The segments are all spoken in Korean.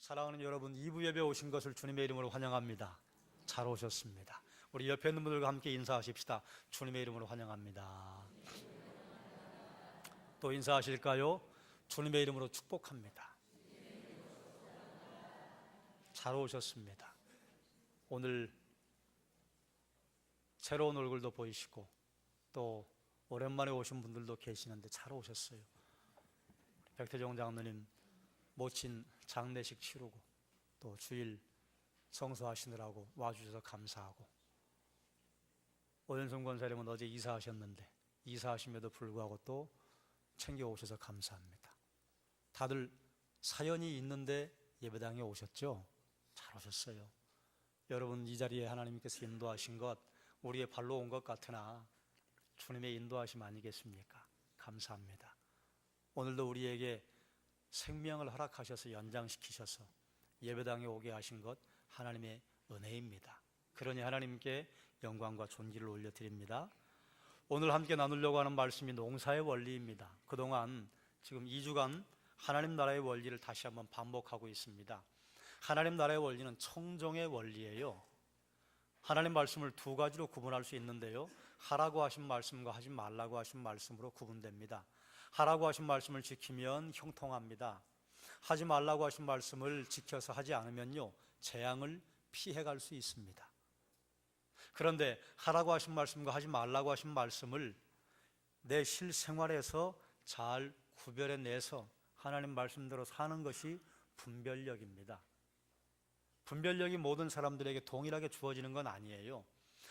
사랑하는 여러분, 2부 예배 오신 것을 주님의 이름으로 환영합니다. 잘 오셨습니다. 우리 옆에 있는 분들과 함께 인사하십시다. 주님의 이름으로 환영합니다. 또 인사하실까요? 주님의 이름으로 축복합니다. 잘 오셨습니다. 오늘 새로운 얼굴도 보이시고 또 오랜만에 오신 분들도 계시는데 잘 오셨어요. 백태정 장로님 모친 장례식 치르고 또 주일 성수하시느라고 와주셔서 감사하고, 오연성 권사님은 어제 이사하셨는데 이사하심에도 불구하고 또 챙겨오셔서 감사합니다. 다들 사연이 있는데 예배당에 오셨죠? 잘 오셨어요. 여러분, 이 자리에 하나님께서 인도하신 것 우리의 발로 온 것 같으나 주님의 인도하심 아니겠습니까? 감사합니다. 오늘도 우리에게 생명을 허락하셔서 연장시키셔서 예배당에 오게 하신 것 하나님의 은혜입니다. 그러니 하나님께 영광과 존귀를 올려드립니다. 오늘 함께 나누려고 하는 말씀이 농사의 원리입니다. 그동안 지금 2주간 하나님 나라의 원리를 다시 한번 반복하고 있습니다. 하나님 나라의 원리는 청정의 원리예요. 하나님 말씀을 두 가지로 구분할 수 있는데요, 하라고 하신 말씀과 하지 말라고 하신 말씀으로 구분됩니다. 하라고 하신 말씀을 지키면 형통합니다. 하지 말라고 하신 말씀을 지켜서 하지 않으면요, 재앙을 피해갈 수 있습니다. 그런데 하라고 하신 말씀과 하지 말라고 하신 말씀을 내 실생활에서 잘 구별해내서 하나님 말씀대로 사는 것이 분별력입니다. 분별력이 모든 사람들에게 동일하게 주어지는 건 아니에요.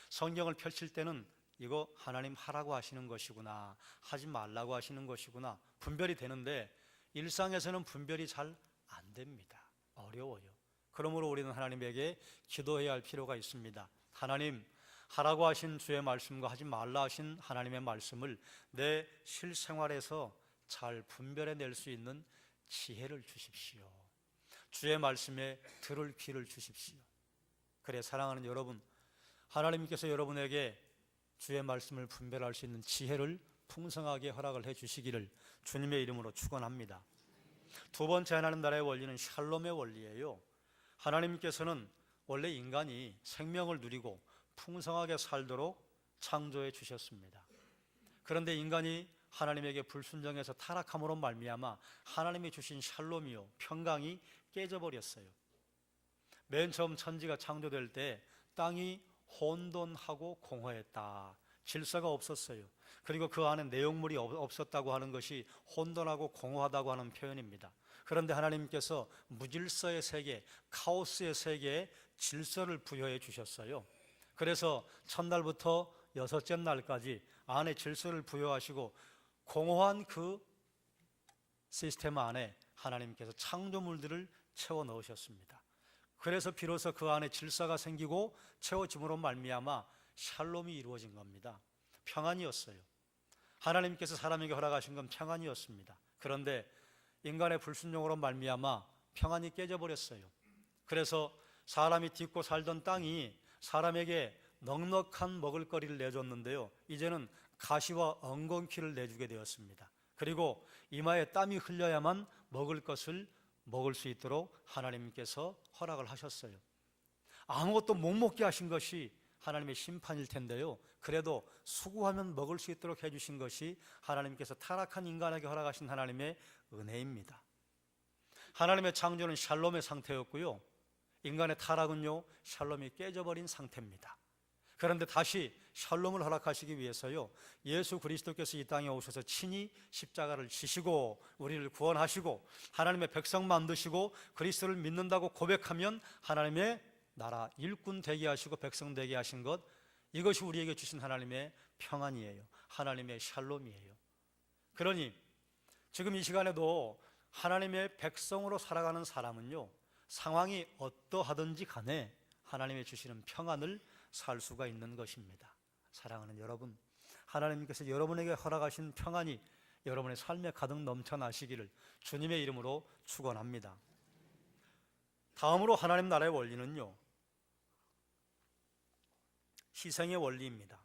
성경을 펼칠 때는 이거 하나님 하라고 하시는 것이구나, 하지 말라고 하시는 것이구나 분별이 되는데 일상에서는 분별이 잘 안 됩니다. 어려워요. 그러므로 우리는 하나님에게 기도해야 할 필요가 있습니다. 하나님, 하라고 하신 주의 말씀과 하지 말라 하신 하나님의 말씀을 내 실생활에서 잘 분별해낼 수 있는 지혜를 주십시오. 주의 말씀에 들을 귀를 주십시오. 그래, 사랑하는 여러분, 하나님께서 여러분에게 주의 말씀을 분별할 수 있는 지혜를 풍성하게 허락을 해 주시기를 주님의 이름으로 축원합니다. 두 번째 하나님 나라의 원리는 샬롬의 원리예요. 하나님께서는 원래 인간이 생명을 누리고 풍성하게 살도록 창조해 주셨습니다. 그런데 인간이 하나님에게 불순종해서 타락함으로 말미암아 하나님이 주신 샬롬이요, 평강이 깨져버렸어요. 맨 처음 천지가 창조될 때 땅이 혼돈하고 공허했다. 질서가 없었어요. 그리고 그 안에 내용물이 없었다고 하는 것이 혼돈하고 공허하다고 하는 표현입니다. 그런데 하나님께서 무질서의 세계, 카오스의 세계에 질서를 부여해 주셨어요. 그래서 첫날부터 여섯째 날까지 안에 질서를 부여하시고 공허한 그 시스템 안에 하나님께서 창조물들을 채워 넣으셨습니다. 그래서 비로소 그 안에 질서가 생기고 채워짐으로 말미암아 샬롬이 이루어진 겁니다. 평안이었어요. 하나님께서 사람에게 허락하신 건 평안이었습니다. 그런데 인간의 불순종으로 말미암아 평안이 깨져버렸어요. 그래서 사람이 딛고 살던 땅이 사람에게 넉넉한 먹을거리를 내줬는데요, 이제는 가시와 엉겅퀴를 내주게 되었습니다. 그리고 이마에 땀이 흘려야만 먹을 것을 먹을 수 있도록 하나님께서 허락을 하셨어요. 아무것도 못 먹게 하신 것이 하나님의 심판일 텐데요, 그래도 수고하면 먹을 수 있도록 해주신 것이 하나님께서 타락한 인간에게 허락하신 하나님의 은혜입니다. 하나님의 창조는 샬롬의 상태였고요, 인간의 타락은요, 샬롬이 깨져버린 상태입니다. 그런데 다시 샬롬을 허락하시기 위해서요, 예수 그리스도께서 이 땅에 오셔서 친히 십자가를 지시고 우리를 구원하시고 하나님의 백성 만드시고 그리스도를 믿는다고 고백하면 하나님의 나라 일꾼 되게 하시고 백성 되게 하신 것, 이것이 우리에게 주신 하나님의 평안이에요. 하나님의 샬롬이에요. 그러니 지금 이 시간에도 하나님의 백성으로 살아가는 사람은요, 상황이 어떠하든지 간에 하나님의 주시는 평안을 살 수가 있는 것입니다. 사랑하는 여러분, 하나님께서 여러분에게 허락하신 평안이 여러분의 삶에 가득 넘쳐나시기를 주님의 이름으로 축원합니다. 다음으로 하나님 나라의 원리는요, 희생의 원리입니다.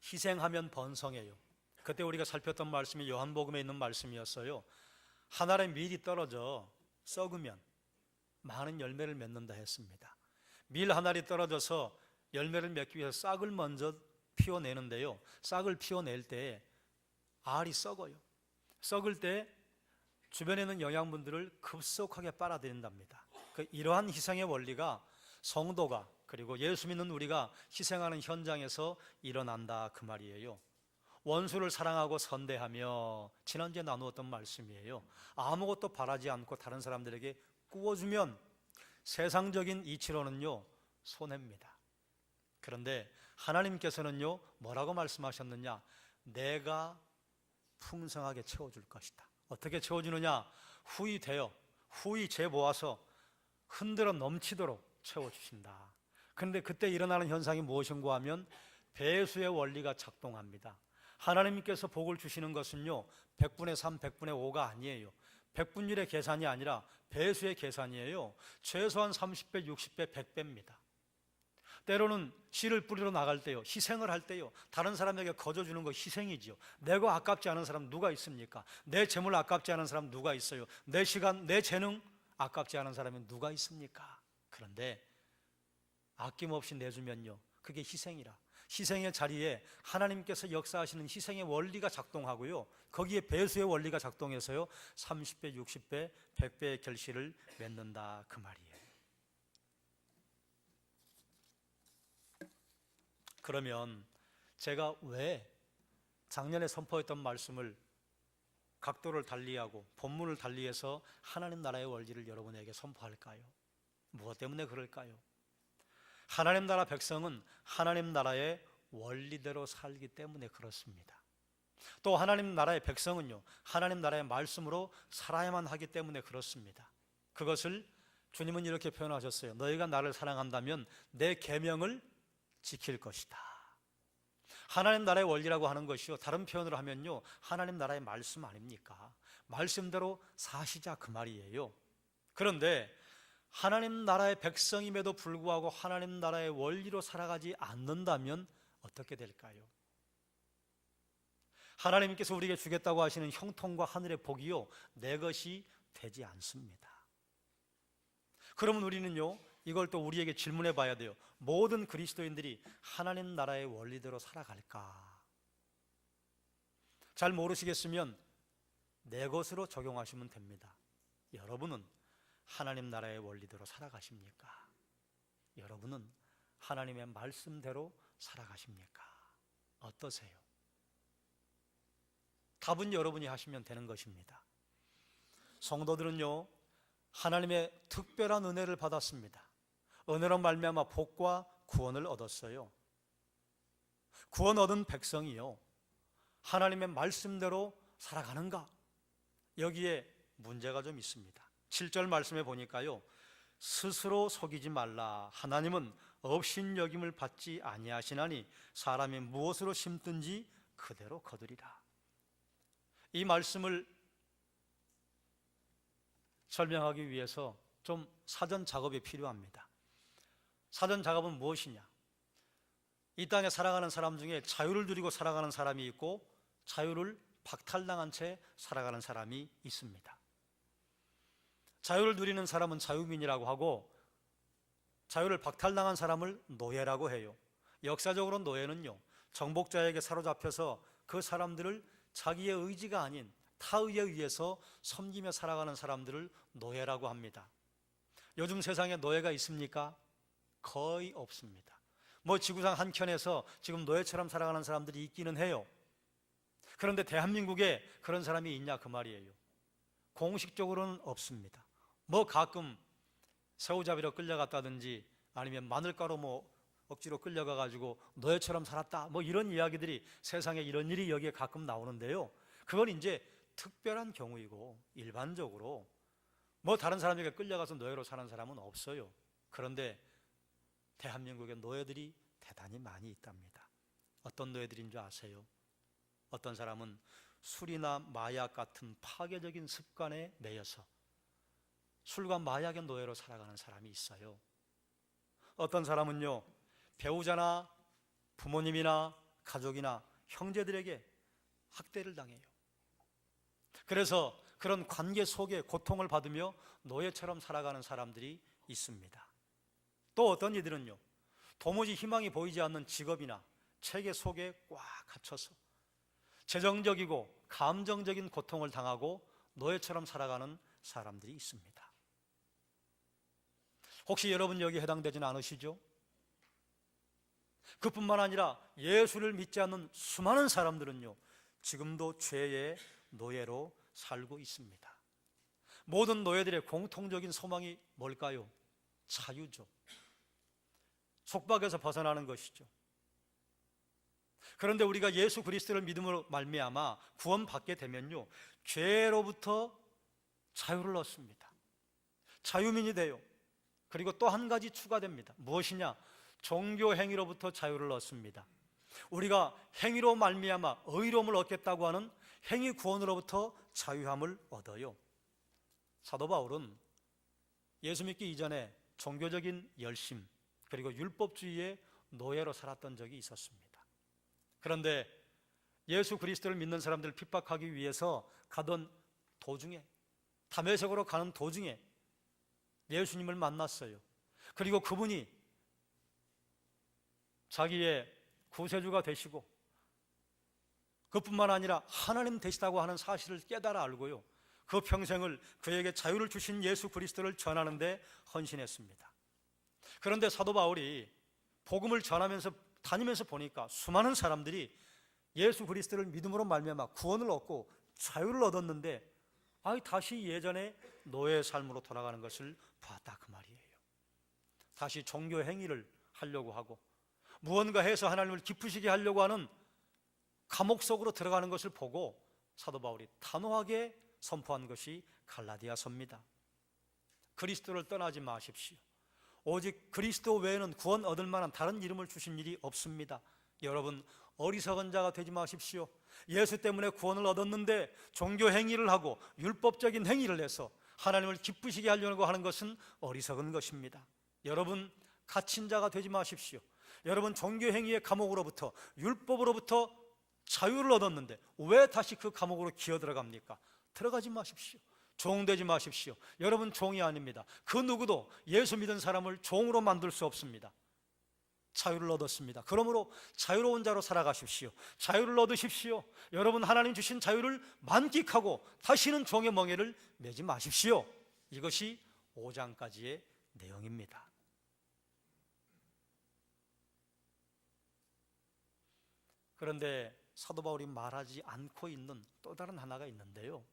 희생하면 번성해요. 그때 우리가 살폈던 말씀이 요한복음에 있는 말씀이었어요. 한 알의 밀이 떨어져 썩으면 많은 열매를 맺는다 했습니다. 밀 한 알이 떨어져서 열매를 맺기 위해서 싹을 먼저 피워내는데요, 싹을 피워낼 때 알이 썩어요. 썩을 때 주변에 있는 영양분들을 급속하게 빨아들인답니다. 이러한 희생의 원리가 성도가, 그리고 예수 믿는 우리가 희생하는 현장에서 일어난다, 그 말이에요. 원수를 사랑하고 선대하며, 지난주에 나누었던 말씀이에요. 아무것도 바라지 않고 다른 사람들에게 구워주면 세상적인 이치로는요 손해입니다. 그런데 하나님께서는요 뭐라고 말씀하셨느냐? 내가 풍성하게 채워줄 것이다. 어떻게 채워주느냐? 후히 재 모아서 흔들어 넘치도록 채워주신다. 그런데 그때 일어나는 현상이 무엇인가 하면 배수의 원리가 작동합니다. 하나님께서 복을 주시는 것은요 100분의 3, 100분의 5가 아니에요. 백분율의 계산이 아니라 배수의 계산이에요. 최소한 30배, 60배, 100배입니다. 때로는 씨를 뿌리러 나갈 때요, 희생을 할 때요, 다른 사람에게 거저주는 거 희생이지요. 내가 아깝지 않은 사람 누가 있습니까? 내 재물 아깝지 않은 사람 누가 있어요? 내 시간, 내 재능 아깝지 않은 사람이 누가 있습니까? 그런데 아낌없이 내주면요 그게 희생이라. 희생의 자리에 하나님께서 역사하시는 희생의 원리가 작동하고요, 거기에 배수의 원리가 작동해서요 30배, 60배, 100배의 결실을 맺는다, 그 말이에요. 그러면 제가 왜 작년에 선포했던 말씀을 각도를 달리하고 본문을 달리해서 하나님 나라의 원리를 여러분에게 선포할까요? 무엇 때문에 그럴까요? 하나님 나라 백성은 하나님 나라의 원리대로 살기 때문에 그렇습니다. 또 하나님 나라의 백성은요 하나님 나라의 말씀으로 살아야만 하기 때문에 그렇습니다. 그것을 주님은 이렇게 표현하셨어요. 너희가 나를 사랑한다면 내 계명을 지킬 것이다. 하나님 나라의 원리라고 하는 것이요 다른 표현으로 하면요 하나님 나라의 말씀 아닙니까? 말씀대로 사시자, 그 말이에요. 그런데 하나님 나라의 백성임에도 불구하고 하나님 나라의 원리로 살아가지 않는다면 어떻게 될까요? 하나님께서 우리에게 주겠다고 하시는 형통과 하늘의 복이요 내 것이 되지 않습니다. 그러면 우리는요 이걸 또 우리에게 질문해 봐야 돼요. 모든 그리스도인들이 하나님 나라의 원리대로 살아갈까? 잘 모르시겠으면 내 것으로 적용하시면 됩니다. 여러분은 하나님 나라의 원리대로 살아가십니까? 여러분은 하나님의 말씀대로 살아가십니까? 어떠세요? 답은 여러분이 하시면 되는 것입니다. 성도들은요 하나님의 특별한 은혜를 받았습니다. 은혜로 말미암아 복과 구원을 얻었어요. 구원 얻은 백성이요 하나님의 말씀대로 살아가는가? 여기에 문제가 좀 있습니다. 7절 말씀에 보니까요 스스로 속이지 말라. 하나님은 업신여김을 받지 아니하시나니 사람이 무엇으로 심든지 그대로 거두리라. 이 말씀을 설명하기 위해서 좀 사전 작업이 필요합니다. 사전 작업은 무엇이냐? 이 땅에 살아가는 사람 중에 자유를 누리고 살아가는 사람이 있고 자유를 박탈당한 채 살아가는 사람이 있습니다. 자유를 누리는 사람은 자유민이라고 하고 자유를 박탈당한 사람을 노예라고 해요. 역사적으로 노예는요 정복자에게 사로잡혀서 그 사람들을 자기의 의지가 아닌 타의에 의해서 섬기며 살아가는 사람들을 노예라고 합니다. 요즘 세상에 노예가 있습니까? 거의 없습니다. 뭐 지구상 한켠에서 지금 노예처럼 살아가는 사람들이 있기는 해요. 그런데 대한민국에 그런 사람이 있냐, 그 말이에요. 공식적으로는 없습니다. 뭐 가끔 새우잡이로 끌려갔다든지 아니면 마늘가루 뭐 억지로 끌려가 가지고 노예처럼 살았다 뭐 이런 이야기들이, 세상에 이런 일이 여기에 가끔 나오는데요, 그건 이제 특별한 경우이고 일반적으로 뭐 다른 사람에게 끌려가서 노예로 사는 사람은 없어요. 그런데 대한민국에 노예들이 대단히 많이 있답니다. 어떤 노예들인 줄 아세요? 어떤 사람은 술이나 마약 같은 파괴적인 습관에 매여서 술과 마약의 노예로 살아가는 사람이 있어요. 어떤 사람은요, 배우자나 부모님이나 가족이나 형제들에게 학대를 당해요. 그래서 그런 관계 속에 고통을 받으며 노예처럼 살아가는 사람들이 있습니다. 또 어떤 이들은요, 도무지 희망이 보이지 않는 직업이나 체계 속에 꽉 갇혀서 재정적이고 감정적인 고통을 당하고 노예처럼 살아가는 사람들이 있습니다. 혹시 여러분 여기 해당되지는 않으시죠? 그뿐만 아니라 예수를 믿지 않는 수많은 사람들은요, 지금도 죄의 노예로 살고 있습니다. 모든 노예들의 공통적인 소망이 뭘까요? 자유죠. 속박에서 벗어나는 것이죠. 그런데 우리가 예수 그리스도를 믿음으로 말미암아 구원받게 되면요, 죄로부터 자유를 얻습니다. 자유민이 돼요. 그리고 또 한 가지 추가됩니다. 무엇이냐? 종교 행위로부터 자유를 얻습니다. 우리가 행위로 말미암아 의로움을 얻겠다고 하는 행위 구원으로부터 자유함을 얻어요. 사도 바울은 예수 믿기 이전에 종교적인 열심 그리고 율법주의의 노예로 살았던 적이 있었습니다. 그런데 예수 그리스도를 믿는 사람들을 핍박하기 위해서 가던 도중에, 다메섹으로 가는 도중에 예수님을 만났어요. 그리고 그분이 자기의 구세주가 되시고 그뿐만 아니라 하나님 되시다고 하는 사실을 깨달아 알고요, 그 평생을 그에게 자유를 주신 예수 그리스도를 전하는 데 헌신했습니다. 그런데 사도 바울이 복음을 전하면서 다니면서 보니까 수많은 사람들이 예수 그리스도를 믿음으로 말미암아 구원을 얻고 자유를 얻었는데 다시 예전의 노예의 삶으로 돌아가는 것을 봤다, 그 말이에요. 다시 종교 행위를 하려고 하고 무언가 해서 하나님을 기쁘시게 하려고 하는 감옥 속으로 들어가는 것을 보고 사도 바울이 단호하게 선포한 것이 갈라디아서입니다. 그리스도를 떠나지 마십시오. 오직 그리스도 외에는 구원 얻을 만한 다른 이름을 주신 일이 없습니다. 여러분, 어리석은 자가 되지 마십시오. 예수 때문에 구원을 얻었는데 종교 행위를 하고 율법적인 행위를 해서 하나님을 기쁘시게 하려고 하는 것은 어리석은 것입니다. 여러분, 갇힌 자가 되지 마십시오. 여러분, 종교 행위의 감옥으로부터, 율법으로부터 자유를 얻었는데 왜 다시 그 감옥으로 기어 들어갑니까? 들어가지 마십시오. 종되지 마십시오. 여러분, 종이 아닙니다. 그 누구도 예수 믿은 사람을 종으로 만들 수 없습니다. 자유를 얻었습니다. 그러므로 자유로운 자로 살아가십시오. 자유를 얻으십시오. 여러분, 하나님 주신 자유를 만끽하고 다시는 종의 멍에를 매지 마십시오. 이것이 5장까지의 내용입니다. 그런데 사도 바울이 말하지 않고 있는 또 다른 하나가 있는데요,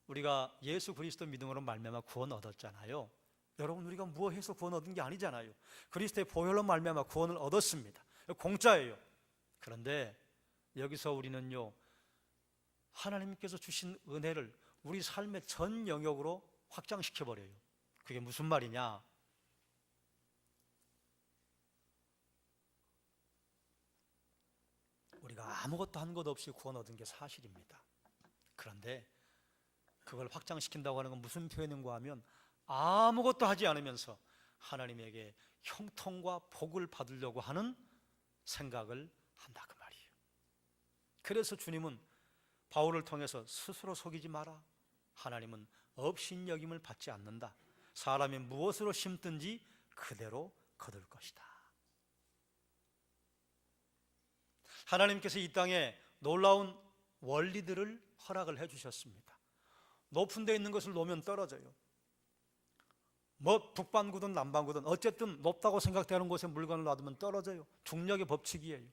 우리가 예수 그리스도 믿음으로 말미암아 구원 얻었잖아요. 여러분, 우리가 무엇해서 구원 얻은 게 아니잖아요. 그리스도의 보혈로 말미암아 구원을 얻었습니다. 공짜예요. 그런데 여기서 우리는요, 하나님께서 주신 은혜를 우리 삶의 전 영역으로 확장시켜버려요. 그게 무슨 말이냐? 우리가 아무것도 한 것 없이 구원 얻은 게 사실입니다. 그런데 그걸 확장시킨다고 하는 건 무슨 표현인가 하면 아무것도 하지 않으면서 하나님에게 형통과 복을 받으려고 하는 생각을 한다, 그 말이에요. 그래서 주님은 바울을 통해서 스스로 속이지 마라. 하나님은 업신여김을 받지 않는다. 사람이 무엇으로 심든지 그대로 거둘 것이다. 하나님께서 이 땅에 놀라운 원리들을 허락을 해주셨습니다. 높은 데 있는 것을 놓으면 떨어져요. 뭐 북반구든 남반구든 어쨌든 높다고 생각되는 곳에 물건을 놔두면 떨어져요. 중력의 법칙이에요.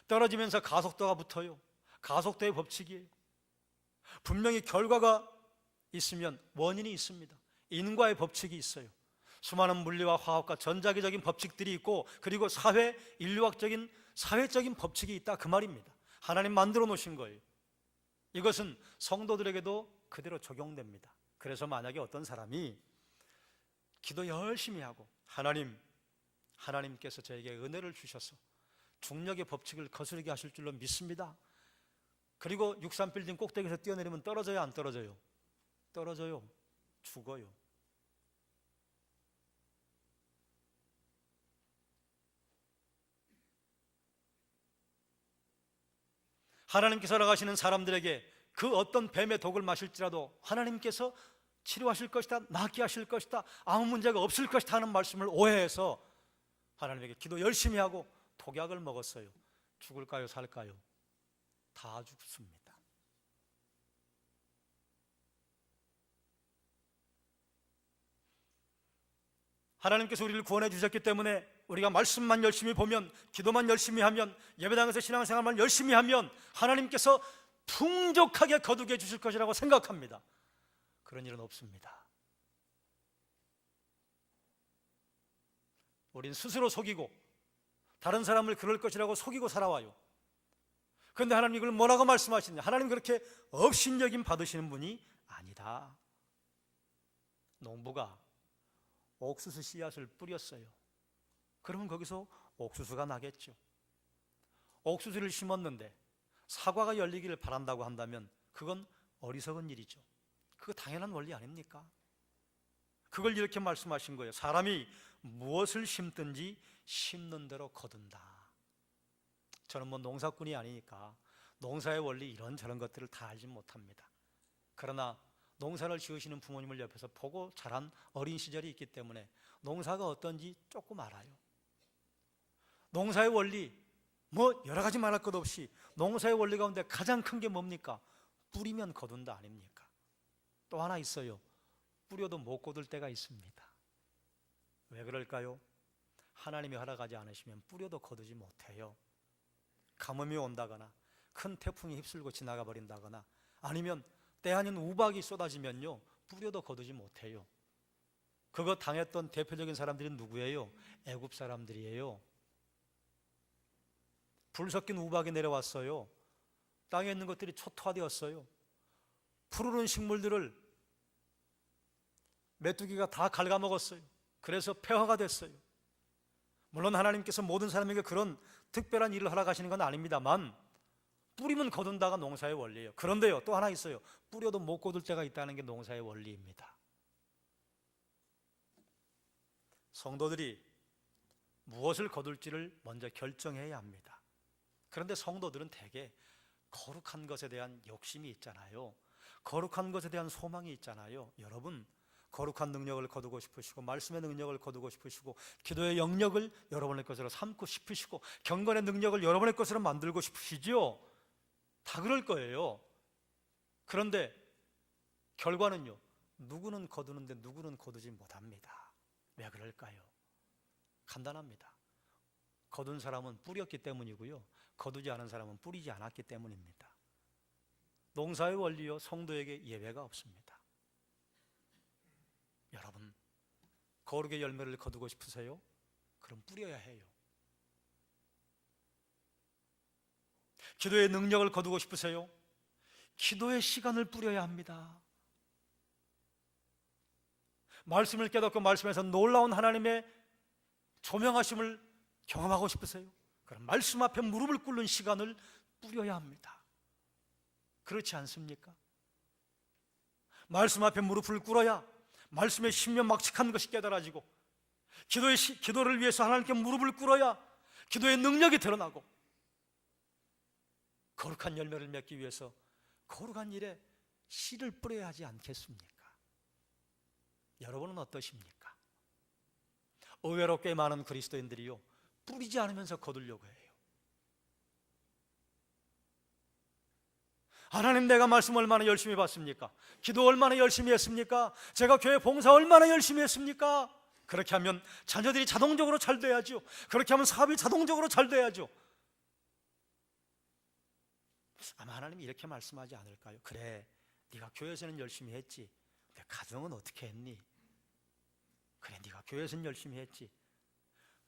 떨어지면서 가속도가 붙어요. 가속도의 법칙이에요. 분명히 결과가 있으면 원인이 있습니다. 인과의 법칙이 있어요. 수많은 물리와 화학과 전자기적인 법칙들이 있고, 그리고 사회, 인류학적인 사회적인 법칙이 있다, 그 말입니다. 하나님 만들어 놓으신 거예요. 이것은 성도들에게도 그대로 적용됩니다. 그래서 만약에 어떤 사람이 기도 열심히 하고 하나님께서 저에게 은혜를 주셔서 중력의 법칙을 거스르게 하실 줄로 믿습니다. 그리고 63빌딩 꼭대기에서 뛰어내리면 떨어져요, 안 떨어져요? 떨어져요. 죽어요. 하나님께서 허락하시는 사람들에게 그 어떤 뱀의 독을 마실지라도 하나님께서 치료하실 것이다, 낫게 하실 것이다, 아무 문제가 없을 것이다 하는 말씀을 오해해서 하나님에게 기도 열심히 하고 독약을 먹었어요. 죽을까요, 살까요? 다 죽습니다. 하나님께서 우리를 구원해 주셨기 때문에 우리가 말씀만 열심히 보면, 기도만 열심히 하면, 예배당에서 신앙생활만 열심히 하면 하나님께서 풍족하게 거두게 해주실 것이라고 생각합니다. 그런 일은 없습니다. 우린 스스로 속이고 다른 사람을 그럴 것이라고 속이고 살아와요. 그런데 하나님 이걸 뭐라고 말씀하시느냐? 하나님 그렇게 업신여김 받으시는 분이 아니다. 농부가 옥수수 씨앗을 뿌렸어요. 그러면 거기서 옥수수가 나겠죠. 옥수수를 심었는데 사과가 열리기를 바란다고 한다면 그건 어리석은 일이죠. 그거 당연한 원리 아닙니까? 그걸 이렇게 말씀하신 거예요. 사람이 무엇을 심든지 심는 대로 거둔다. 저는 뭐 농사꾼이 아니니까 농사의 원리 이런저런 것들을 다 알지 못합니다. 그러나 농사를 지으시는 부모님을 옆에서 보고 자란 어린 시절이 있기 때문에 농사가 어떤지 조금 알아요. 농사의 원리, 뭐 여러 가지 말할 것 없이 농사의 원리 가운데 가장 큰 게 뭡니까? 뿌리면 거둔다 아닙니까? 또 하나 있어요. 뿌려도 못 거둘 때가 있습니다. 왜 그럴까요? 하나님이 허락하지 않으시면 뿌려도 거두지 못해요. 가뭄이 온다거나 큰 태풍이 휩쓸고 지나가 버린다거나 아니면 때 아닌 우박이 쏟아지면요, 뿌려도 거두지 못해요. 그거 당했던 대표적인 사람들이 누구예요? 애굽 사람들이에요. 불 섞인 우박이 내려왔어요. 땅에 있는 것들이 초토화되었어요. 푸르른 식물들을 메뚜기가 다 갉아먹었어요. 그래서 폐허가 됐어요. 물론 하나님께서 모든 사람에게 그런 특별한 일을 허락하시는 건 아닙니다만 뿌리면 거둔다가 농사의 원리예요. 그런데요, 또 하나 있어요. 뿌려도 못 거둘 때가 있다는 게 농사의 원리입니다. 성도들이 무엇을 거둘지를 먼저 결정해야 합니다. 그런데 성도들은 대개 거룩한 것에 대한 욕심이 있잖아요. 거룩한 것에 대한 소망이 있잖아요. 여러분, 거룩한 능력을 거두고 싶으시고 말씀의 능력을 거두고 싶으시고 기도의 영역을 여러분의 것으로 삼고 싶으시고 경건의 능력을 여러분의 것으로 만들고 싶으시죠? 다 그럴 거예요. 그런데 결과는요, 누구는 거두는데 누구는 거두지 못합니다. 왜 그럴까요? 간단합니다. 거둔 사람은 뿌렸기 때문이고요, 거두지 않은 사람은 뿌리지 않았기 때문입니다. 농사의 원리요, 성도에게 예외가 없습니다. 여러분, 거룩의 열매를 거두고 싶으세요? 그럼 뿌려야 해요. 기도의 능력을 거두고 싶으세요? 기도의 시간을 뿌려야 합니다. 말씀을 깨닫고 말씀에서 놀라운 하나님의 조명하심을 경험하고 싶으세요? 그럼 말씀 앞에 무릎을 꿇는 시간을 뿌려야 합니다. 그렇지 않습니까? 말씀 앞에 무릎을 꿇어야 말씀의 신명막측한 것이 깨달아지고 기도를 위해서 하나님께 무릎을 꿇어야 기도의 능력이 드러나고 거룩한 열매를 맺기 위해서 거룩한 일에 씨를 뿌려야 하지 않겠습니까? 여러분은 어떠십니까? 의외로 꽤 많은 그리스도인들이요, 뿌리지 않으면서 거두려고 해요. 하나님, 내가 말씀 얼마나 열심히 봤습니까? 기도 얼마나 열심히 했습니까? 제가 교회 봉사 얼마나 열심히 했습니까? 그렇게 하면 자녀들이 자동적으로 잘 돼야죠. 그렇게 하면 사업이 자동적으로 잘 돼야죠. 아마 하나님이 이렇게 말씀하지 않을까요? 그래, 네가 교회에서는 열심히 했지. 근데 가정은 어떻게 했니? 그래, 네가 교회에서는 열심히 했지.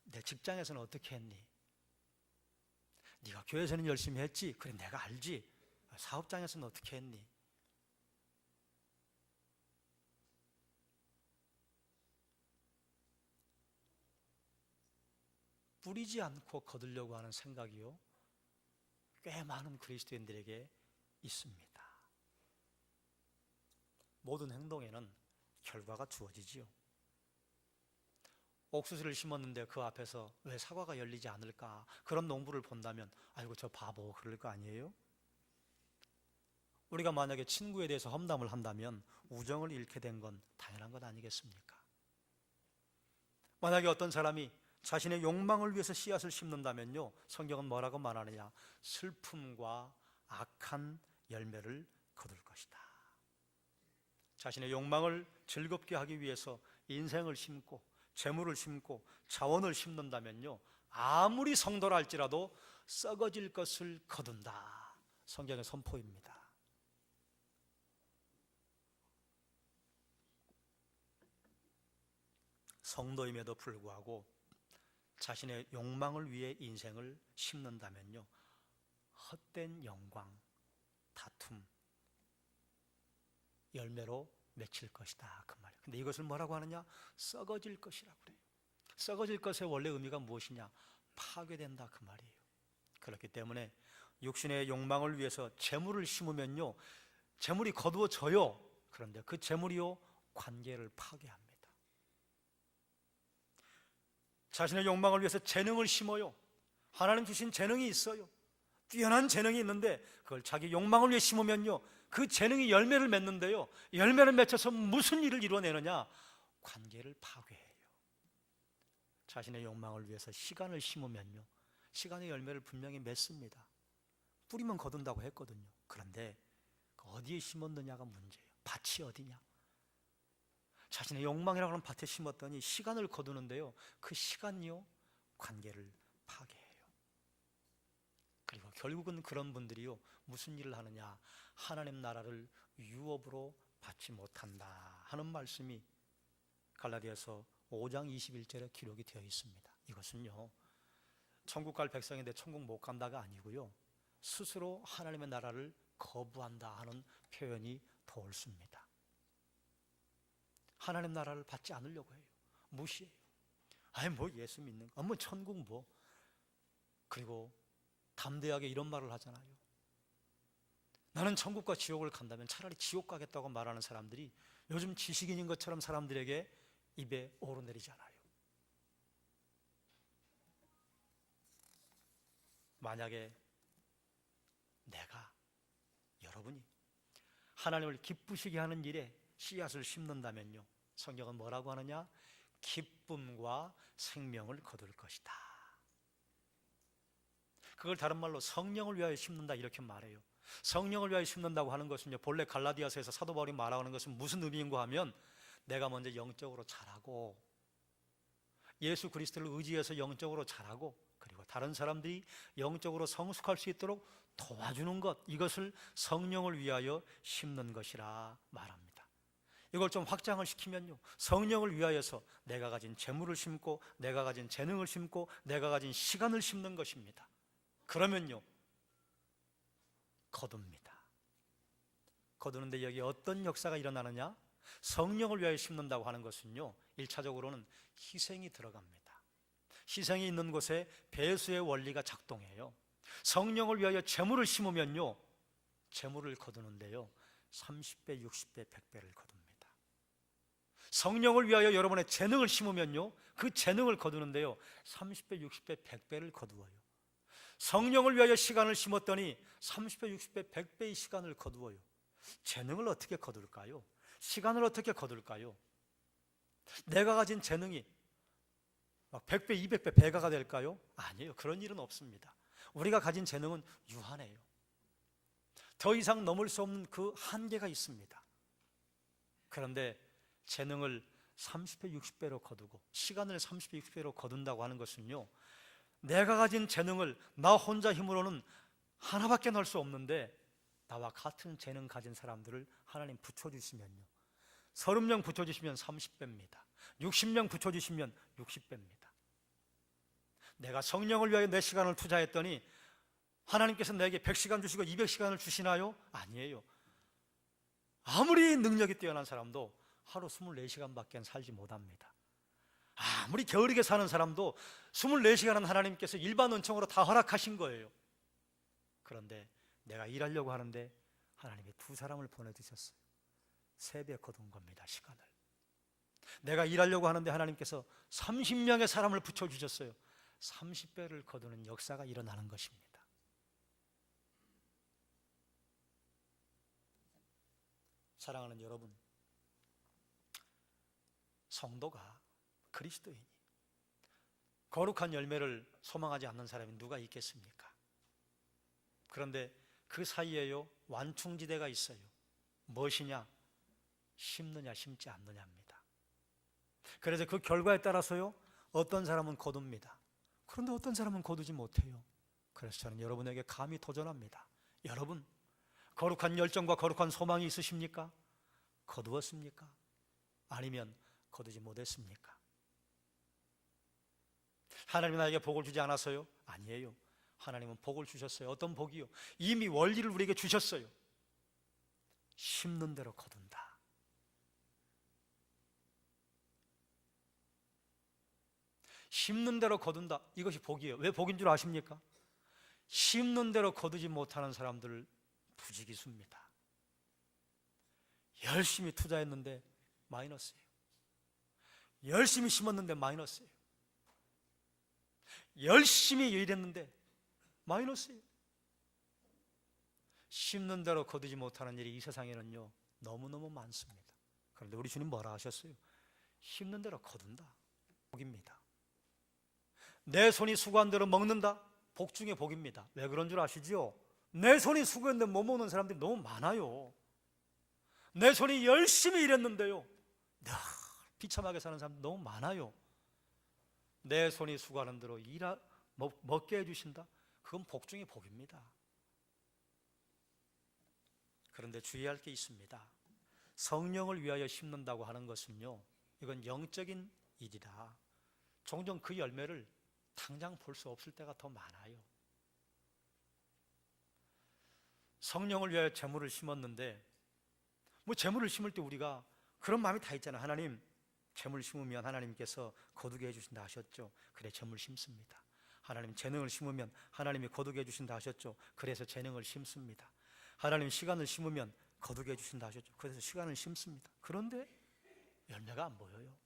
내 직장에서는 어떻게 했니? 네가 교회에서는 열심히 했지. 그래, 내가 알지. 사업장에서는 어떻게 했니? 뿌리지 않고 거두려고 하는 생각이요, 꽤 많은 그리스도인들에게 있습니다. 모든 행동에는 결과가 주어지지요. 옥수수를 심었는데 그 앞에서 왜 사과가 열리지 않을까, 그런 농부를 본다면 아이고 저 바보, 그럴 거 아니에요? 우리가 만약에 친구에 대해서 험담을 한다면 우정을 잃게 된 건 당연한 것 아니겠습니까? 만약에 어떤 사람이 자신의 욕망을 위해서 씨앗을 심는다면요, 성경은 뭐라고 말하느냐? 슬픔과 악한 열매를 거둘 것이다. 자신의 욕망을 즐겁게 하기 위해서 인생을 심고 재물을 심고 자원을 심는다면요, 아무리 성도라 할지라도 썩어질 것을 거둔다. 성경의 선포입니다. 성도임에도 불구하고 자신의 욕망을 위해 인생을 심는다면요, 헛된 영광, 다툼, 열매로 맺힐 것이다, 그 말이에요. 근데 이것을 뭐라고 하느냐? 썩어질 것이라고 그래요. 썩어질 것의 원래 의미가 무엇이냐? 파괴된다, 그 말이에요. 그렇기 때문에 육신의 욕망을 위해서 재물을 심으면요, 재물이 거두어져요. 그런데 그 재물이요, 관계를 파괴합니다. 자신의 욕망을 위해서 재능을 심어요. 하나님 주신 재능이 있어요. 뛰어난 재능이 있는데 그걸 자기 욕망을 위해 심으면요, 그 재능이 열매를 맺는데요, 열매를 맺혀서 무슨 일을 이루어내느냐? 관계를 파괴해요. 자신의 욕망을 위해서 시간을 심으면요, 시간의 열매를 분명히 맺습니다. 뿌리면 거둔다고 했거든요. 그런데 어디에 심었느냐가 문제예요. 밭이 어디냐? 자신의 욕망이라고 하는 밭에 심었더니 시간을 거두는데요, 그 시간이요, 관계를 파괴해요. 그리고 결국은 그런 분들이요, 무슨 일을 하느냐? 하나님 나라를 유업으로 받지 못한다 하는 말씀이 갈라디아서 5장 21절에 기록이 되어 있습니다. 이것은요, 천국 갈 백성인데 천국 못 간다가 아니고요, 스스로 하나님의 나라를 거부한다 하는 표현이 더 옳습니다. 하나님 나라를 받지 않으려고 해요. 무시해요. 아니 뭐 예수 믿는 거, 뭐 천국 뭐. 그리고 담대하게 이런 말을 하잖아요. 나는 천국과 지옥을 간다면 차라리 지옥 가겠다고 말하는 사람들이 요즘 지식인인 것처럼 사람들에게 입에 오르내리잖아요. 만약에 내가, 여러분이 하나님을 기쁘시게 하는 일에 씨앗을 심는다면요, 성경은 뭐라고 하느냐? 기쁨과 생명을 거둘 것이다. 그걸 다른 말로 성령을 위하여 심는다 이렇게 말해요. 성령을 위하여 심는다고 하는 것은요, 본래 갈라디아서에서 사도 바울이 말하는 것은 무슨 의미인가 하면, 내가 먼저 영적으로 자라고 예수 그리스도를 의지해서 영적으로 자라고, 그리고 다른 사람들이 영적으로 성숙할 수 있도록 도와주는 것, 이것을 성령을 위하여 심는 것이라 말합니다. 이걸 좀 확장을 시키면요, 성령을 위하여서 내가 가진 재물을 심고 내가 가진 재능을 심고 내가 가진 시간을 심는 것입니다. 그러면요, 거둡니다. 거두는데 여기 어떤 역사가 일어나느냐? 성령을 위하여 심는다고 하는 것은요, 1차적으로는 희생이 들어갑니다. 희생이 있는 곳에 배수의 원리가 작동해요. 성령을 위하여 재물을 심으면요, 재물을 거두는데요, 30배, 60배, 100배를 거둡니다. 성령을 위하여 여러분의 재능을 심으면요, 그 재능을 거두는데요, 30배, 60배, 100배를 거두어요. 성령을 위하여 시간을 심었더니 30배, 60배, 100배의 시간을 거두어요. 재능을 어떻게 거둘까요? 시간을 어떻게 거둘까요? 내가 가진 재능이 막 100배, 200배, 배가가 될까요? 아니에요. 그런 일은 없습니다. 우리가 가진 재능은 유한해요. 더 이상 넘을 수 없는 그 한계가 있습니다. 그런데 재능을 30배, 60배로 거두고 시간을 30배, 60배로 거둔다고 하는 것은요, 내가 가진 재능을 나 혼자 힘으로는 하나밖에 넣을 수 없는데 나와 같은 재능 가진 사람들을 하나님 붙여주시면요, 30명 붙여주시면 30배입니다. 60명 붙여주시면 60배입니다. 내가 성령을 위하여 내 시간을 투자했더니 하나님께서 내게 100시간 주시고 200시간을 주시나요? 아니에요. 아무리 능력이 뛰어난 사람도 하루 24시간밖에 살지 못합니다. 아무리 게으르게 사는 사람도 24시간은 하나님께서 일반 은총으로 다 허락하신 거예요. 그런데 내가 일하려고 하는데 하나님이 2사람을 보내주셨어요. 3배 거둔 겁니다, 시간을. 내가 일하려고 하는데 하나님께서 30명의 사람을 붙여주셨어요. 30배를 거두는 역사가 일어나는 것입니다. 사랑하는 여러분, 성도가, 그리스도인이 거룩한 열매를 소망하지 않는 사람이 누가 있겠습니까? 그런데 그 사이에요, 완충지대가 있어요. 무엇이냐? 심느냐 심지 않느냐입니다. 그래서 그 결과에 따라서요, 어떤 사람은 거둡니다. 그런데 어떤 사람은 거두지 못해요. 그래서 저는 여러분에게 감히 도전합니다. 여러분, 거룩한 열정과 거룩한 소망이 있으십니까? 거두었습니까? 아니면 거두지 못했습니까? 하나님은 나에게 복을 주지 않았어요? 아니에요. 하나님은 복을 주셨어요. 어떤 복이요? 이미 원리를 우리에게 주셨어요. 심는 대로 거둔다. 심는 대로 거둔다. 이것이 복이에요. 왜 복인 줄 아십니까? 심는 대로 거두지 못하는 사람들을 부지기수입니다. 열심히 투자했는데 마이너스예요. 열심히 심었는데 마이너스예요. 열심히 일했는데 마이너스예요. 심는 대로 거두지 못하는 일이 이 세상에는요, 너무너무 많습니다. 그런데 우리 주님 뭐라 하셨어요? 심는 대로 거둔다. 복입니다. 내 손이 수고한 대로 먹는다. 복 중에 복입니다. 왜 그런 줄 아시죠? 내 손이 수고했는데 못 먹는 사람들이 너무 많아요. 내 손이 열심히 일했는데요, 늘 비참하게 사는 사람들 너무 많아요. 내 손이 수고하는 대로 먹게 해주신다. 그건 복 중에 복입니다. 그런데 주의할 게 있습니다. 성령을 위하여 심는다고 하는 것은요, 이건 영적인 일이라 종종 그 열매를 당장 볼 수 없을 때가 더 많아요. 성령을 위하여 재물을 심었는데, 재물을 심을 때 우리가 그런 마음이 다 있잖아요. 하나님, 재물 심으면 하나님께서 거두게 해주신다 하셨죠. 그래, 재물 심습니다. 하나님, 재능을 심으면 하나님이 거두게 해주신다 하셨죠. 그래서 재능을 심습니다. 하나님, 시간을 심으면 거두게 해주신다 하셨죠. 그래서 시간을 심습니다. 그런데 열매가 안 보여요.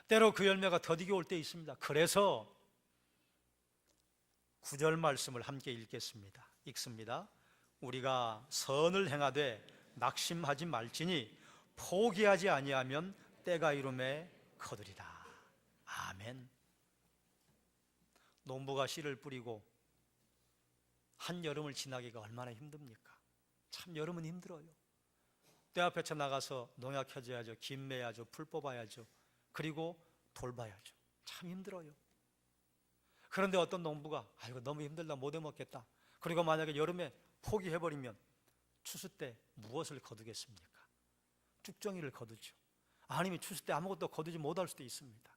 때로 그 열매가 더디게 올 때 있습니다. 그래서 9절 말씀을 함께 읽겠습니다. 읽습니다. 우리가 선을 행하되 낙심하지 말지니 포기하지 아니하면 때가 이름에 거두리라. 아멘. 농부가 씨를 뿌리고 한 여름을 지나기가 얼마나 힘듭니까? 참 여름은 힘들어요. 때 앞에 나가서 농약 켜줘야죠. 김 매야죠. 풀 뽑아야죠. 그리고 돌봐야죠. 참 힘들어요. 그런데 어떤 농부가 아이고 너무 힘들다, 못 해먹겠다. 그리고 만약에 여름에 포기해버리면 추수 때 무엇을 거두겠습니까? 쭉정이를 거두죠. 아니면 추수 때 아무것도 거두지 못할 수도 있습니다.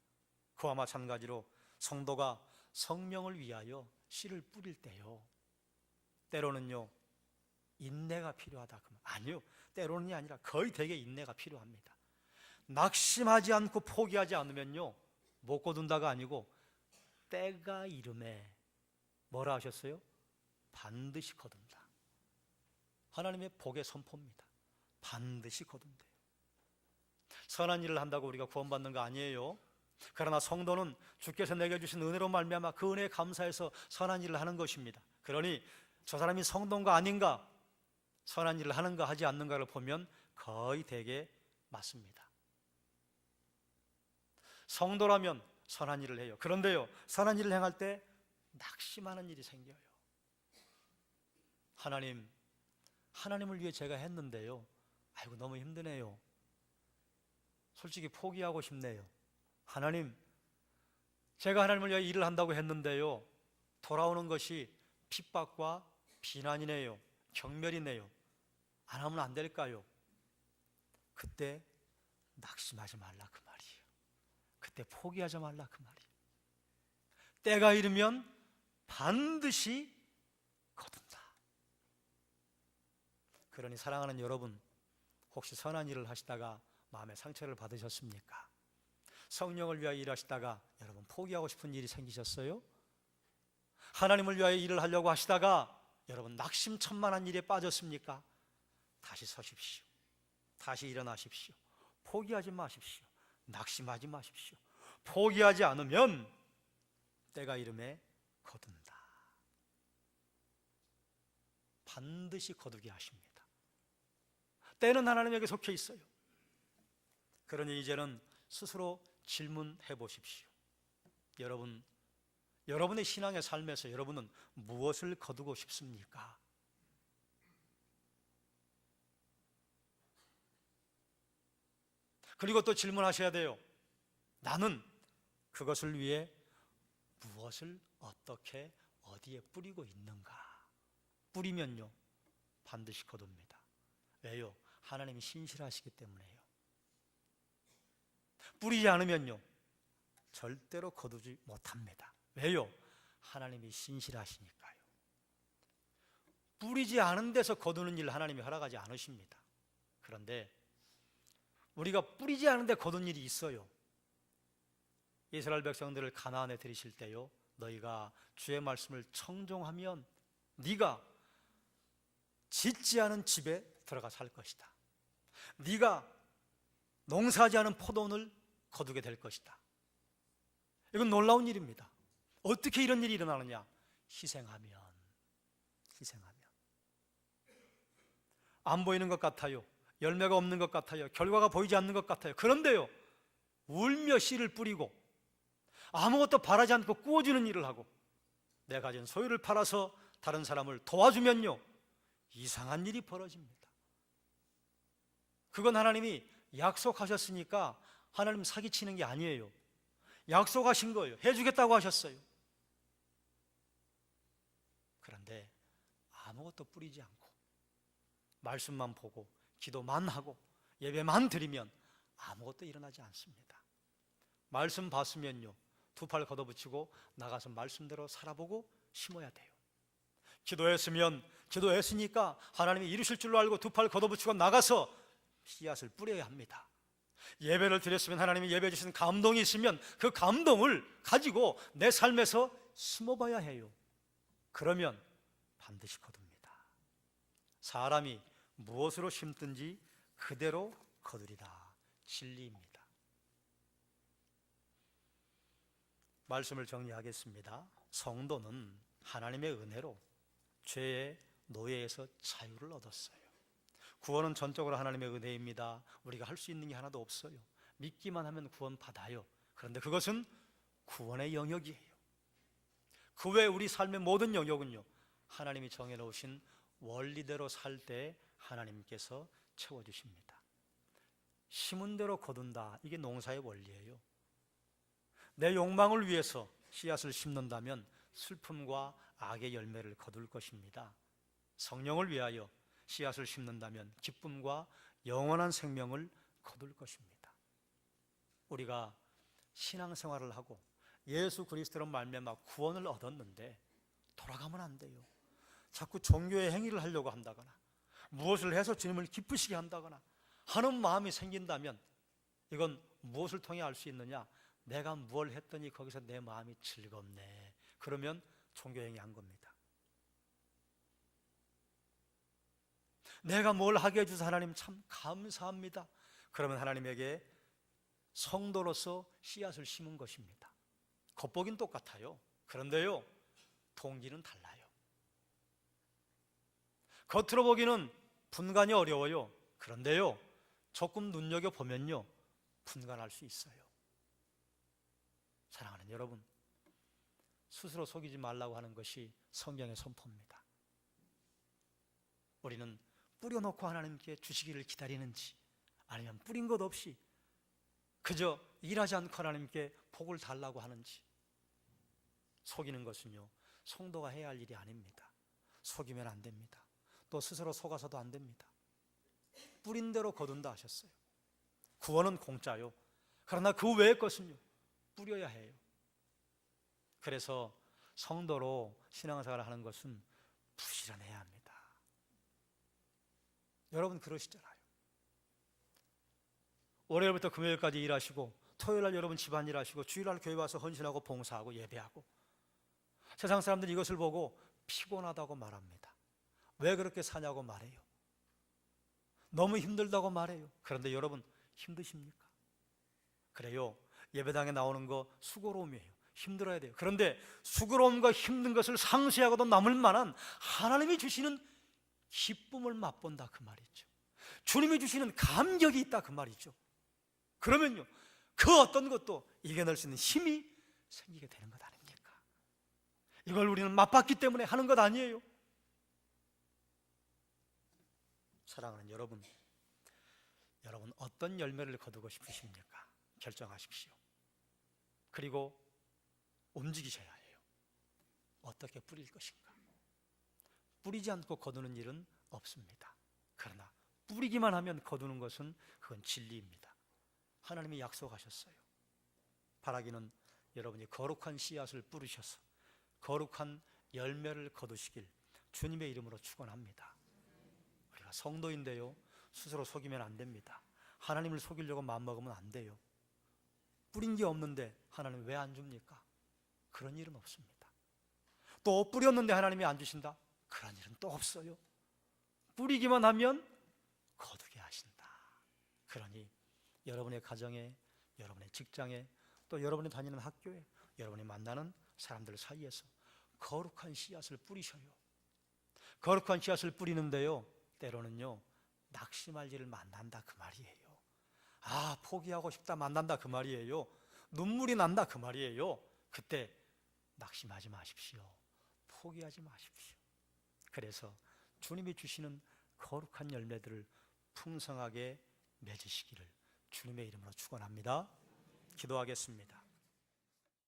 그와 마찬가지로 성도가 성령을 위하여 씨를 뿌릴 때요, 때로는요 인내가 필요하다. 그러면 아니요, 때로는이 아니라 거의 대개 인내가 필요합니다. 낙심하지 않고 포기하지 않으면요 못 거둔다가 아니고 때가 이름에 뭐라 하셨어요? 반드시 거둔다. 하나님의 복의 선포입니다. 반드시 거둔대요. 선한 일을 한다고 우리가 구원받는 거 아니에요. 그러나 성도는 주께서 내게 주신 은혜로 말미암아 그 은혜에 감사해서 선한 일을 하는 것입니다. 그러니 저 사람이 성도인가 아닌가, 선한 일을 하는가 하지 않는가를 보면 거의 대개 맞습니다. 성도라면 선한 일을 해요. 그런데요, 선한 일을 행할 때 낙심하는 일이 생겨요. 하나님을 위해 제가 했는데요, 아이고 너무 힘드네요. 솔직히 포기하고 싶네요. 하나님, 제가 하나님을 위해 일을 한다고 했는데요, 돌아오는 것이 핍박과 비난이네요. 경멸이네요. 안 하면 안 될까요? 그때 낙심하지 말라 그 말이에요. 그때 포기하지 말라 그 말이에요. 때가 이르면 반드시 거둔다. 그러니 사랑하는 여러분, 혹시 선한 일을 하시다가 마음에 상처를 받으셨습니까? 성령을 위하여 일하시다가 여러분 포기하고 싶은 일이 생기셨어요? 하나님을 위하여 일을 하려고 하시다가 여러분 낙심천만한 일에 빠졌습니까? 다시 서십시오. 다시 일어나십시오. 포기하지 마십시오. 낙심하지 마십시오. 포기하지 않으면 때가 이름에 거둔다. 반드시 거두게 하십니다. 때는 하나님에게 속해 있어요. 그러니 이제는 스스로 질문해 보십시오. 여러분의 신앙의 삶에서 여러분은 무엇을 거두고 싶습니까? 그리고 또 질문하셔야 돼요. 나는 그것을 위해 무엇을 어떻게 어디에 뿌리고 있는가? 뿌리면요 반드시 거둡니다. 왜요? 하나님이 신실하시기 때문에요. 뿌리지 않으면요 절대로 거두지 못합니다. 왜요? 하나님이 신실하시니까요. 뿌리지 않은 데서 거두는 일 하나님이 허락하지 않으십니다. 그런데 우리가 뿌리지 않은 데 거둔 일이 있어요. 이스라엘 백성들을 가나안에 들이실 때요, 너희가 주의 말씀을 청종하면 네가 짓지 않은 집에 들어가 살 것이다. 네가 농사하지 않은 포도원을 거두게 될 것이다. 이건 놀라운 일입니다. 어떻게 이런 일이 일어나느냐? 희생하면 안 보이는 것 같아요. 열매가 없는 것 같아요. 결과가 보이지 않는 것 같아요. 그런데요, 울며 씨를 뿌리고 아무것도 바라지 않고 꾸어주는 일을 하고 내 가진 소유를 팔아서 다른 사람을 도와주면요 이상한 일이 벌어집니다. 그건 하나님이 약속하셨으니까 하나님 사기치는 게 아니에요. 약속하신 거예요. 해주겠다고 하셨어요. 그런데 아무것도 뿌리지 않고 말씀만 보고 기도만 하고 예배만 드리면 아무것도 일어나지 않습니다. 말씀 봤으면요 두 팔 걷어붙이고 나가서 말씀대로 살아보고 심어야 돼요. 기도했으니까 하나님이 이루실 줄로 알고 두 팔 걷어붙이고 나가서 씨앗을 뿌려야 합니다. 예배를 드렸으면 하나님이 예배 주신 감동이 있으면 그 감동을 가지고 내 삶에서 심어봐야 해요. 그러면 반드시 거둡니다. 사람이 무엇으로 심든지 그대로 거두리라. 진리입니다. 말씀을 정리하겠습니다. 성도는 하나님의 은혜로 죄의 노예에서 자유를 얻었어요. 구원은 전적으로 하나님의 은혜입니다. 우리가 할 수 있는 게 하나도 없어요. 믿기만 하면 구원 받아요. 그런데 그것은 구원의 영역이에요. 그 외 우리 삶의 모든 영역은요 하나님이 정해놓으신 원리대로 살 때 하나님께서 채워주십니다. 심은 대로 거둔다. 이게 농사의 원리예요. 내 욕망을 위해서 씨앗을 심는다면 슬픔과 악의 열매를 거둘 것입니다. 성령을 위하여 씨앗을 심는다면 기쁨과 영원한 생명을 거둘 것입니다. 우리가 신앙생활을 하고 예수 그리스도로 말미암아 구원을 얻었는데 돌아가면 안 돼요. 자꾸 종교의 행위를 하려고 한다거나 무엇을 해서 주님을 기쁘시게 한다거나 하는 마음이 생긴다면 이건 무엇을 통해 알 수 있느냐? 내가 뭘 했더니 거기서 내 마음이 즐겁네. 그러면 종교행위 한 겁니다. 내가 뭘 하게 해주셔서 하나님 참 감사합니다. 그러면 하나님에게 성도로서 씨앗을 심은 것입니다. 겉보긴 똑같아요. 그런데요 동기는 달라요. 겉으로 보기는 분간이 어려워요. 그런데요 조금 눈여겨보면요 분간할 수 있어요. 사랑하는 여러분, 스스로 속이지 말라고 하는 것이 성경의 선포입니다. 우리는 뿌려놓고 하나님께 주시기를 기다리는지 아니면 뿌린 것 없이 그저 일하지 않고 하나님께 복을 달라고 하는지. 속이는 것은요 성도가 해야 할 일이 아닙니다. 속이면 안 됩니다. 또 스스로 속아서도 안 됩니다. 뿌린 대로 거둔다 하셨어요. 구원은 공짜요. 그러나 그 외의 것은요 뿌려야 해요. 그래서 성도로 신앙생활을 하는 것은 부지런해야 합니다. 여러분 그러시잖아요. 월요일부터 금요일까지 일하시고 토요일날 여러분 집안일 하시고 주일날 교회 와서 헌신하고 봉사하고 예배하고 세상 사람들이 이것을 보고 피곤하다고 말합니다. 왜 그렇게 사냐고 말해요. 너무 힘들다고 말해요. 그런데 여러분 힘드십니까? 그래요. 예배당에 나오는 거 수고로움이에요. 힘들어야 돼요. 그런데 수고로움과 힘든 것을 상쇄하고도 남을 만한 하나님이 주시는 기쁨을 맛본다 그 말이죠. 주님이 주시는 감격이 있다 그 말이죠. 그러면요, 그 어떤 것도 이겨낼 수 있는 힘이 생기게 되는 것 아닙니까? 이걸 우리는 맛봤기 때문에 하는 것 아니에요. 사랑하는 여러분, 여러분 어떤 열매를 거두고 싶으십니까? 결정하십시오. 그리고 움직이셔야 해요. 어떻게 뿌릴 것인가? 뿌리지 않고 거두는 일은 없습니다. 그러나 뿌리기만 하면 거두는 것은 그건 진리입니다. 하나님이 약속하셨어요. 바라기는 여러분이 거룩한 씨앗을 뿌리셔서 거룩한 열매를 거두시길 주님의 이름으로 축원합니다. 우리가 성도인데요, 스스로 속이면 안 됩니다. 하나님을 속이려고 마음먹으면 안 돼요. 뿌린 게 없는데 하나님 왜 안 줍니까? 그런 일은 없습니다. 또 뿌렸는데 하나님이 안 주신다? 그런 일은 또 없어요. 뿌리기만 하면 거두게 하신다. 그러니 여러분의 가정에, 여러분의 직장에, 또 여러분이 다니는 학교에, 여러분이 만나는 사람들 사이에서 거룩한 씨앗을 뿌리셔요. 거룩한 씨앗을 뿌리는데요, 때로는요 낙심할 일을 만난다 그 말이에요. 아, 포기하고 싶다 만난다 그 말이에요. 눈물이 난다 그 말이에요. 그때 낙심하지 마십시오. 포기하지 마십시오. 그래서 주님이 주시는 거룩한 열매들을 풍성하게 맺으시기를 주님의 이름으로 축원합니다. 기도하겠습니다.